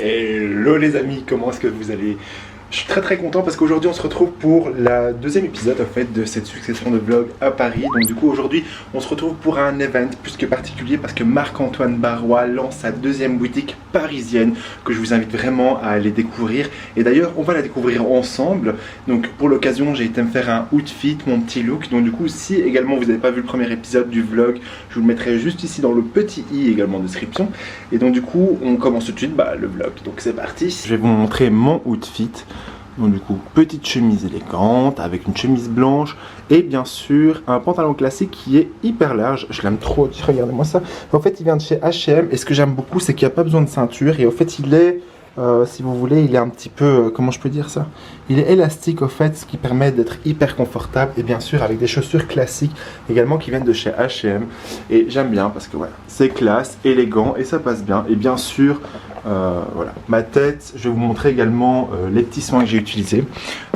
Hello les amis, comment est-ce que vous allez? Je suis très content parce qu'aujourd'hui on se retrouve pour la deuxième épisode en fait de cette succession de vlogs à Paris. Donc du coup aujourd'hui on se retrouve pour un event plus que particulier parce que Marc-Antoine Barrois lance sa deuxième boutique parisienne que je vous invite vraiment à aller découvrir. Et d'ailleurs on va la découvrir ensemble. Donc pour l'occasion j'ai été me faire un outfit, mon petit look. Donc du coup si également vous n'avez pas vu le premier épisode du vlog, je vous le mettrai juste ici dans le petit i également en description. Et donc du coup on commence tout de suite le vlog. Donc c'est parti. Je vais vous montrer mon outfit. Donc du coup, petite chemise élégante avec une chemise blanche et bien sûr un pantalon classique qui est hyper large. Je l'aime trop, regardez-moi ça. En fait, il vient de chez H&M et ce que j'aime beaucoup, c'est qu'il n'y a pas besoin de ceinture et au fait, il est, si vous voulez, il est un petit peu, comment je peux dire ça? Il est élastique au fait, ce qui permet d'être hyper confortable et bien sûr avec des chaussures classiques également qui viennent de chez H&M. Et j'aime bien parce que voilà, c'est classe, élégant et ça passe bien. Et bien sûr, voilà, ma tête, je vais vous montrer également les petits soins que j'ai utilisés.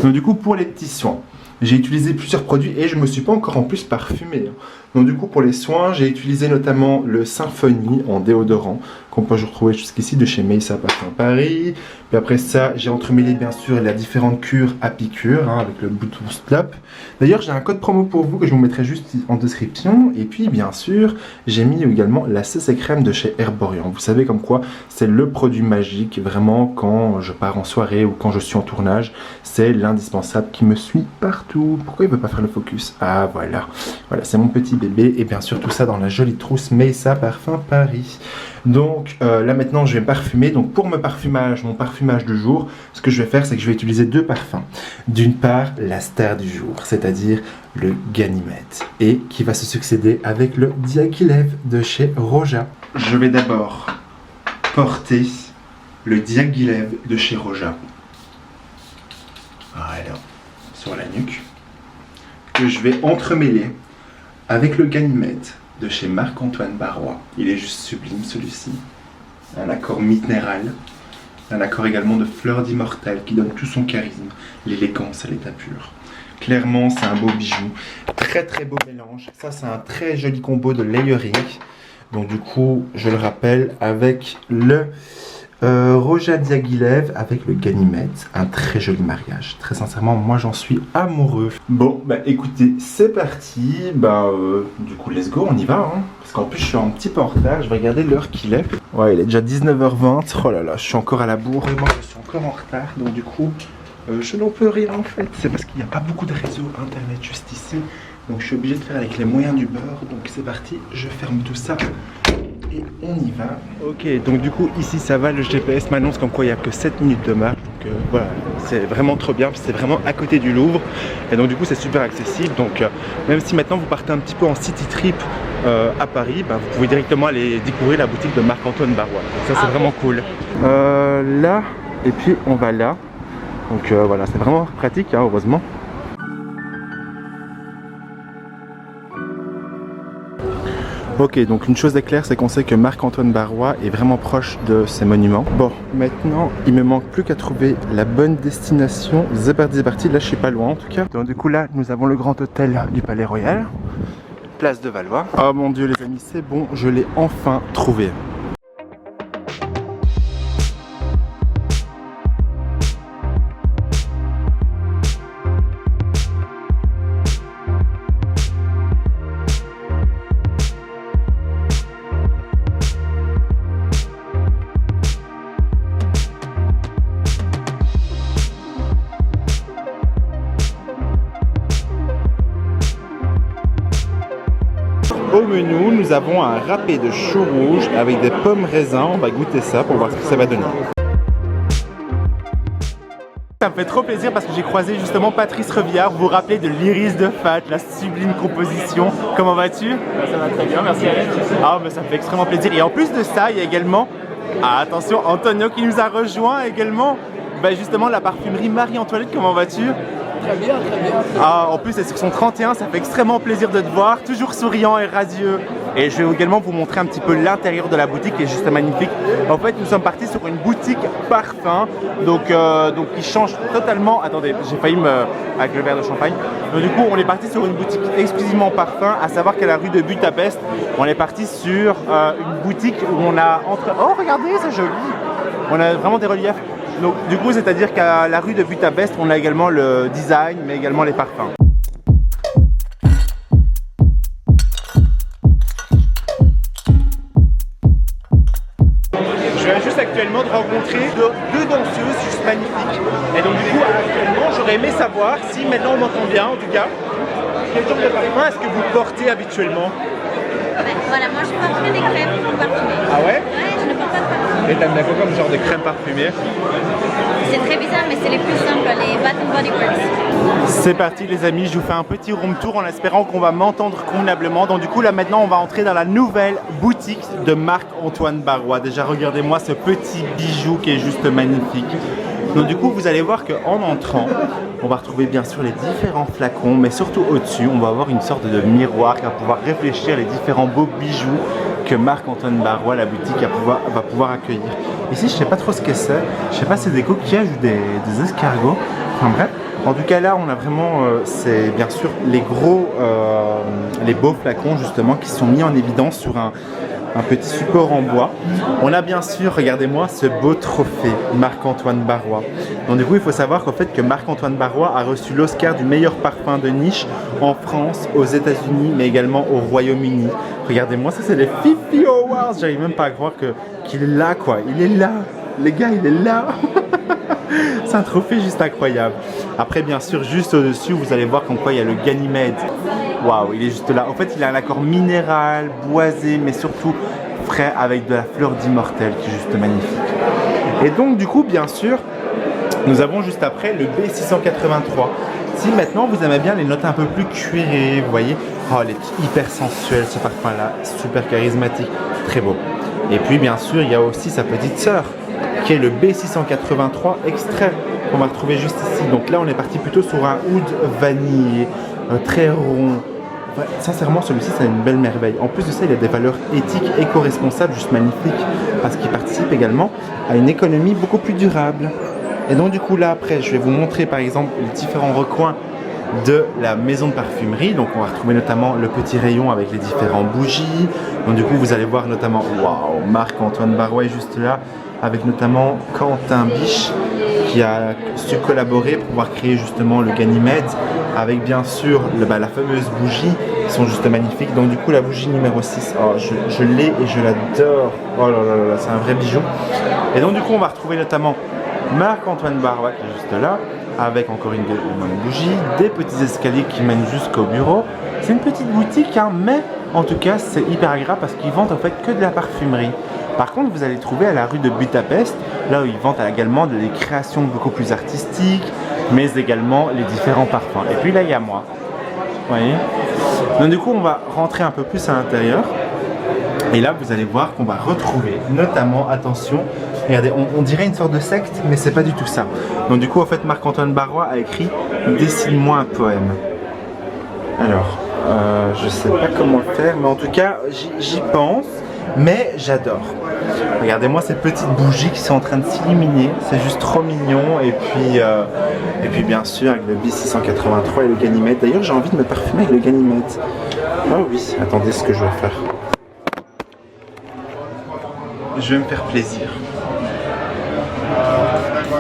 Donc du coup pour les petits soins, j'ai utilisé plusieurs produits et je me suis pas encore en plus parfumé. Donc du coup pour les soins, j'ai utilisé notamment le Symphony en déodorant qu'on peut retrouver jusqu'ici de chez Meyssa Parfum Paris. Puis après ça, j'ai entremêlé bien sûr les différentes cures à piqûre avec le bouton stop. D'ailleurs, j'ai un code promo pour vous que je vous mettrai juste en description. Et puis bien sûr, j'ai mis également la CC crème de chez Herborian. Vous savez comme quoi c'est le produit magique vraiment quand je pars en soirée ou quand je suis en tournage. C'est l'indispensable qui me suit partout. Pourquoi il ne veut pas faire le focus? Ah voilà, voilà c'est mon petit bébé. Et bien sûr tout ça dans la jolie trousse Meyssa Parfum Paris. Donc là maintenant je vais me parfumer. Donc pour mon parfumage du jour, ce que je vais faire c'est que je vais utiliser deux parfums. D'une part la star du jour, c'est-à-dire le Ganymede, et qui va se succéder avec le Diaghilev de chez Roja. Je vais d'abord porter le Diaghilev de chez Roja. Voilà, sur la nuque. Que je vais entremêler avec le Ganymede de chez Marc-Antoine Barrois. Il est juste sublime celui-ci. Un accord minéral, un accord également de fleur d'immortel qui donne tout son charisme, l'élégance à l'état pur. Clairement c'est un beau bijou, très beau mélange. Ça c'est un très joli combo de layering. Donc du coup je le rappelle avec le Roja Diaghilev avec le Ganymede, un très joli mariage. Très sincèrement, moi j'en suis amoureux. Bon, écoutez, c'est parti. Du coup, let's go, on y va. Parce qu'en plus, je suis un petit peu en retard. Je vais regarder l'heure qu'il est. Ouais, il est déjà 19h20. Oh là là, je suis encore à la bourre. Vraiment, je suis encore en retard. Donc du coup, je n'en peux rien en fait. C'est parce qu'il n'y a pas beaucoup de réseau internet juste ici. Donc je suis obligé de faire avec les moyens du beurre. Donc c'est parti, je ferme tout ça. Et on y va. Ok, donc du coup ici ça va, le GPS m'annonce comme quoi il n'y a que 7 minutes de marche. Donc voilà, c'est vraiment trop bien, c'est vraiment à côté du Louvre. Et donc du coup c'est super accessible. Donc même si maintenant vous partez un petit peu en city trip à Paris, vous pouvez directement aller découvrir la boutique de Marc-Antoine Barrois. Donc ça c'est vraiment cool. Là, et puis on va là. Donc voilà, c'est vraiment pratique heureusement. Ok, donc une chose est claire, c'est qu'on sait que Marc-Antoine Barrois est vraiment proche de ces monuments. Bon, maintenant, il me manque plus qu'à trouver la bonne destination. C'est parti, là je suis pas loin en tout cas. Donc du coup là, nous avons le grand hôtel du Palais Royal, place de Valois. Oh mon dieu les amis, c'est bon, je l'ai enfin trouvé. Au menu, nous avons un râpé de chou rouge avec des pommes raisins. On va goûter ça pour voir ce que ça va donner. Ça me fait trop plaisir parce que j'ai croisé justement Patrice Revillard. Vous vous rappelez de l'Iris de Fat, la sublime composition. Comment vas-tu? Ça va très bien, merci Alex. Ah, mais ça me fait extrêmement plaisir. Et en plus de ça, il y a également, attention, Antonio qui nous a rejoint également. Justement, la parfumerie Marie-Antoinette. Comment vas-tu? Très bien, très bien. Ah, en plus, c'est sur son 31, ça fait extrêmement plaisir de te voir, toujours souriant et radieux. Et je vais également vous montrer un petit peu l'intérieur de la boutique qui est juste magnifique. En fait, nous sommes partis sur une boutique parfum, donc qui change totalement. Attendez, j'ai failli avec le verre de champagne. Donc du coup, on est parti sur une boutique exclusivement parfum, à savoir qu'à la rue de Budapest, on est parti sur une boutique où on a entre. Oh, regardez, c'est joli. On a vraiment des reliefs. Donc du coup, c'est-à-dire qu'à la rue de Budapest, on a également le design, mais également les parfums. Je viens juste actuellement de rencontrer deux danseuses juste magnifiques. Et donc du coup, actuellement, j'aurais aimé savoir si maintenant on m'entend bien, en tout cas, quel genre de parfum est-ce que vous portez habituellement? Voilà, moi je porte que des crèmes parfumées. Ah ouais? Ouais, je ne porte pas de parfum. Et t'aimes bien quoi comme genre de crème parfumée? C'est très bizarre, mais c'est les plus simples, les Bath Body Works. C'est parti les amis, je vous fais un petit room tour en espérant qu'on va m'entendre convenablement. Donc du coup là maintenant on va entrer dans la nouvelle boutique de Marc-Antoine Barrois. Déjà regardez-moi ce petit bijou qui est juste magnifique. Donc du coup vous allez voir qu'en entrant, on va retrouver bien sûr les différents flacons, mais surtout au-dessus on va avoir une sorte de miroir qui va pouvoir réfléchir les différents beaux bijoux que Marc-Antoine Barrois, la boutique, va pouvoir accueillir. Ici je sais pas trop ce que c'est, je sais pas si c'est des coquillages ou des escargots, enfin bref. En tout cas là on a vraiment, c'est bien sûr les gros, les beaux flacons justement qui sont mis en évidence sur un petit support en bois. On a bien sûr, regardez-moi, ce beau trophée Marc-Antoine Barrois. Donc du coup il faut savoir qu'en fait que Marc-Antoine Barrois a reçu l'Oscar du meilleur parfum de niche en France, aux États-Unis, mais également au Royaume-Uni. Regardez-moi, ça c'est les Fifi Awards, j'arrive même pas à croire qu'il est là quoi, il est là, les gars il est là. C'est un trophée juste incroyable. Après bien sûr juste au-dessus vous allez voir qu'en quoi il y a le Ganymède. Waouh, il est juste là. En fait il a un accord minéral, boisé, mais surtout frais avec de la fleur d'immortel qui est juste magnifique. Et donc du coup bien sûr nous avons juste après le B683. Si maintenant vous aimez bien les notes un peu plus cuirées, vous voyez, oh elle est hyper sensuelle ce parfum là, super charismatique, très beau. Et puis bien sûr il y a aussi sa petite sœur qui est le B683 extrait qu'on va retrouver juste ici. Donc là on est parti plutôt sur un oud vanillé, très rond. Ouais, sincèrement celui-ci c'est une belle merveille. En plus de ça il a des valeurs éthiques éco-responsables juste magnifiques parce qu'il participe également à une économie beaucoup plus durable. Et donc du coup là après je vais vous montrer par exemple les différents recoins de la maison de parfumerie. Donc on va retrouver notamment le petit rayon avec les différentes bougies. Donc du coup vous allez voir notamment, waouh, Marc-Antoine Barrois est juste là, avec notamment Quentin Biche qui a su collaborer pour pouvoir créer justement le Ganymède, avec bien sûr la fameuse bougie qui sont juste magnifiques. Donc du coup la bougie numéro 6, oh, je l'ai et je l'adore, oh là là là, c'est un vrai bijou. Et donc du coup on va retrouver notamment Marc-Antoine Barrois qui est juste là, avec encore une bougie, des petits escaliers qui mènent jusqu'au bureau. C'est une petite boutique hein, mais en tout cas c'est hyper agréable parce qu'ils vendent en fait que de la parfumerie. Par contre, vous allez trouver à la rue de Budapest, là où ils vendent également des créations beaucoup plus artistiques, mais également les différents parfums. Et puis là, il y a moi. Vous voyez ? Donc du coup, on va rentrer un peu plus à l'intérieur. Et là, vous allez voir qu'on va retrouver, notamment, attention, regardez, on dirait une sorte de secte, mais c'est pas du tout ça. Donc du coup, en fait, Marc-Antoine Barrois a écrit « Dessine-moi un poème ». Alors, je sais pas comment le faire, mais en tout cas, j'y pense. Mais j'adore. Regardez-moi ces petites bougies qui sont en train de s'illuminer, c'est juste trop mignon. Et puis bien sûr avec le B683 et le Ganymède. D'ailleurs j'ai envie de me parfumer avec le Ganymède. Oh oui, attendez ce que je vais faire. Je vais me faire plaisir.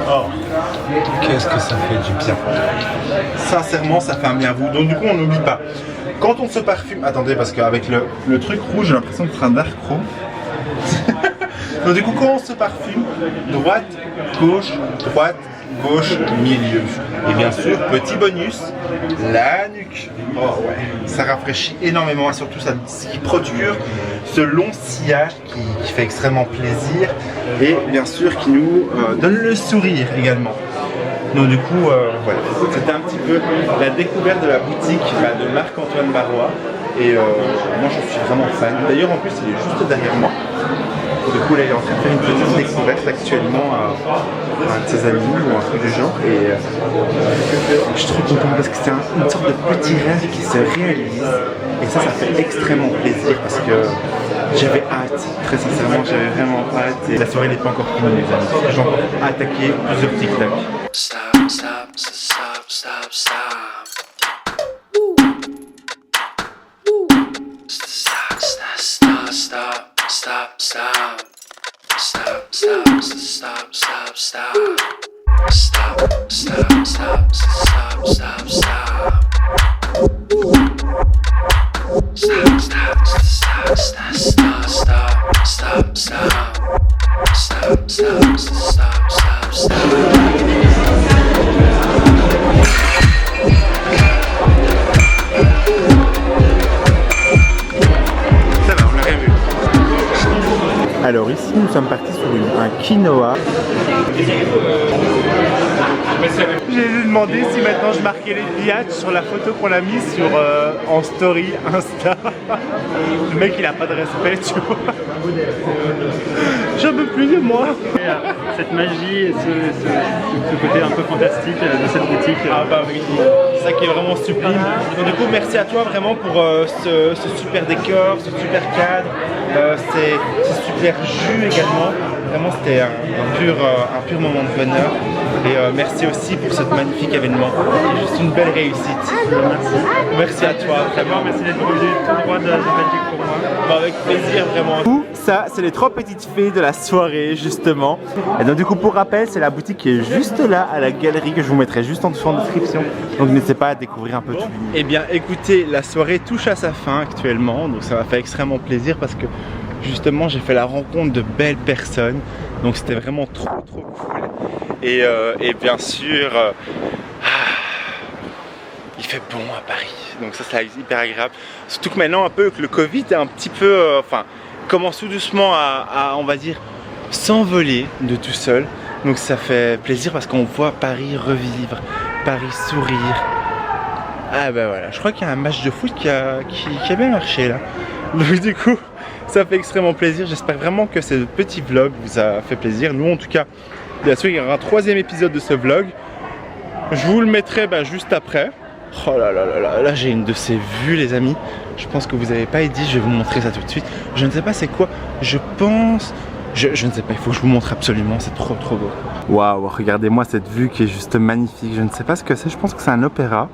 Oh, qu'est-ce que ça fait du bien. Sincèrement ça fait un bien à vous. Donc du coup on n'oublie pas. Quand on se parfume, attendez parce qu'avec le truc rouge j'ai l'impression que c'est un dark roux. Donc du coup quand on se parfume, droite, gauche, milieu. Et bien sûr, petit bonus, la nuque. Oh ouais, ça rafraîchit énormément et surtout ça, ce qui procure ce long sillage qui fait extrêmement plaisir et bien sûr qui nous donne le sourire également. Donc du coup, voilà, c'était un petit peu la découverte de la boutique de Marc-Antoine Barrois et moi je suis vraiment fan. D'ailleurs en plus il est juste derrière moi. Du coup là il est en train de faire une petite découverte actuellement à un de ses amis ou un truc du genre et je suis trop content parce que c'est une sorte de petit rêve qui se réalise et ça fait extrêmement plaisir parce que j'avais hâte, très sincèrement j'avais vraiment hâte et la soirée n'est pas encore finie les amis, j'ai encore attaqué plusieurs TikTok. Stop, stop, stop, stop, stop. Stop, stop, stop, stop, stop, stop, stop, stop, stop. Alors ici nous sommes partis sur un quinoa. J'ai lui demandé si maintenant je marquais les biatchs sur la photo qu'on a mise sur en story Insta. Le mec il a pas de respect, tu vois. J'en peux plus de moi. Cette magie et ce côté un peu fantastique de cette boutique. Ah bah oui, c'est ça qui est vraiment sublime. Donc du coup merci à toi vraiment pour ce super décor, ce super cadre, ces super jus également. Vraiment c'était un pur moment de bonheur. Et merci aussi pour ce magnifique événement. C'est juste une belle réussite. Merci. Merci à toi, vraiment. Merci d'être venu tout droit de Belgique pour moi. Bah, avec plaisir vraiment. Ça, c'est les 3 petites fées de la soirée justement. Et donc du coup pour rappel, c'est la boutique qui est juste là à la galerie que je vous mettrai juste en dessous en description. Donc n'hésitez pas à découvrir un peu tout. Eh bien écoutez, la soirée touche à sa fin actuellement. Donc ça m'a fait extrêmement plaisir parce que justement j'ai fait la rencontre de belles personnes. Donc c'était vraiment trop cool. Et bien sûr, il fait bon à Paris. Donc ça c'est hyper agréable. Surtout que maintenant un peu que le Covid est un petit peu, commence tout doucement à on va dire s'envoler de tout seul. Donc ça fait plaisir parce qu'on voit Paris revivre, Paris sourire. Ah bah voilà, je crois qu'il y a un match de foot qui a bien marché là. Donc du coup, ça fait extrêmement plaisir. J'espère vraiment que ce petit vlog vous a fait plaisir. Nous en tout cas, bien sûr il y aura un 3e épisode de ce vlog. Je vous le mettrai juste après. Oh là là là là, là j'ai une de ces vues les amis. Je pense que vous n'avez pas dit, je vais vous montrer ça tout de suite. Je ne sais pas c'est quoi, je pense... Je ne sais pas, il faut que je vous montre absolument, c'est trop beau. Waouh, regardez-moi cette vue qui est juste magnifique. Je ne sais pas ce que c'est, je pense que c'est un opéra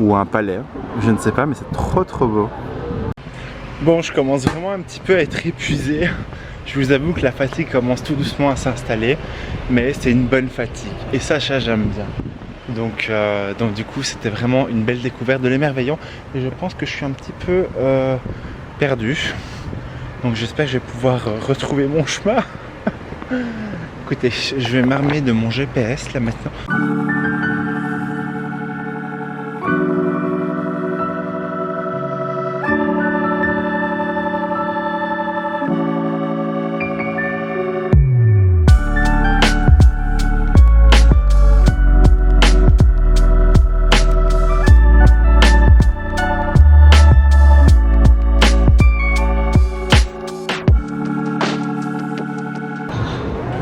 ou un palais. Je ne sais pas, mais c'est trop beau. Bon, je commence vraiment un petit peu à être épuisé. Je vous avoue que la fatigue commence tout doucement à s'installer, mais c'est une bonne fatigue. Et ça j'aime bien. Donc du coup, c'était vraiment une belle découverte de l'émerveillant. Et je pense que je suis un petit peu perdu. Donc j'espère que je vais pouvoir retrouver mon chemin. Écoutez, je vais m'armer de mon GPS là maintenant.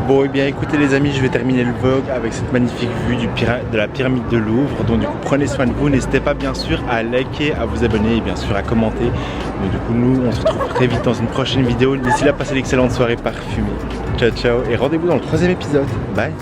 Bon et bien écoutez les amis, je vais terminer le vlog avec cette magnifique vue de la pyramide de Louvre. Donc du coup prenez soin de vous, n'hésitez pas bien sûr à liker, à vous abonner et bien sûr à commenter. Donc du coup nous on se retrouve très vite dans une prochaine vidéo. D'ici là passez l'excellente soirée parfumée. Ciao ciao et rendez-vous dans le 3e épisode. Bye.